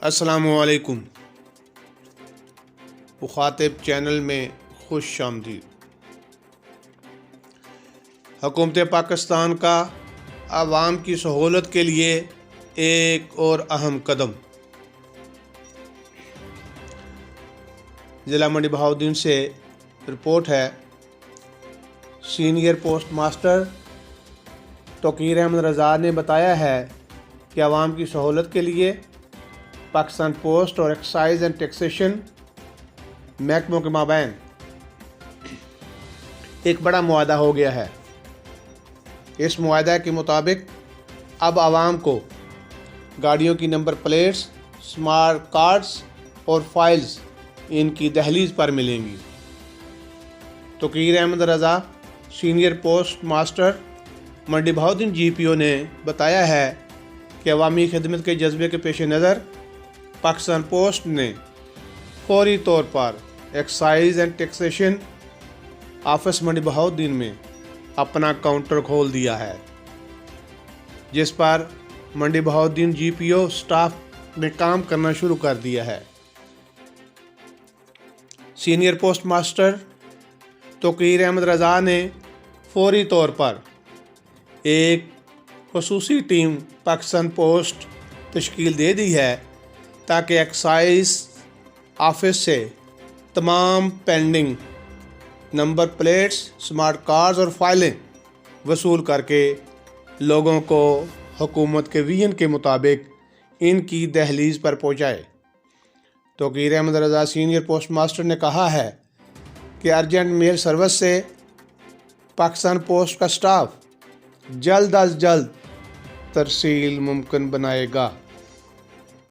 السلام علیکم۔ مخاطب چینل میں خوش آمدید۔ حکومت پاکستان کا عوام کی سہولت کے لیے ایک اور اہم قدم۔ ضلع منڈی بہاؤالدین سے رپورٹ ہے۔ سینئر پوسٹ ماسٹر توقیر احمد رضا نے بتایا ہے کہ عوام کی سہولت کے لیے پاکستان پوسٹ اور ایکسائز اینڈ ٹیکسیشن محکموں کے مابین ایک بڑا معاہدہ ہو گیا ہے۔ اس معاہدہ کے مطابق اب عوام کو گاڑیوں کی نمبر پلیٹس، اسمارٹ کارڈز اور فائلز ان کی دہلیز پر ملیں گی۔ توقیر Ahmad Raza senior post master منڈی بہاؤالدین GPO نے بتایا ہے کہ عوامی خدمت کے جذبے کے پیش نظر پاکستان پوسٹ نے فوری طور پر ایکسائز اینڈ ٹیکسیشن آفس منڈی بہاؤالدین میں اپنا کاؤنٹر کھول دیا ہے، جس پر منڈی بہاؤالدین GPO سٹاف نے کام کرنا شروع کر دیا ہے۔ سینئر پوسٹ ماسٹر توقیر احمد رضا نے فوری طور پر ایک خصوصی ٹیم پاکستان پوسٹ تشکیل دے دی ہے تاکہ ایکسائز آفس سے تمام pending number plates, smart cards اور فائلیں وصول کر کے لوگوں کو حکومت کے ویژن کے مطابق ان کی دہلیز پر پہنچائے۔ توقیر Ahmad Raza senior post master نے کہا ہے کہ ارجنٹ میل سروس سے پاکستان پوسٹ کا سٹاف جلد از جلد ترسیل ممکن بنائے گا۔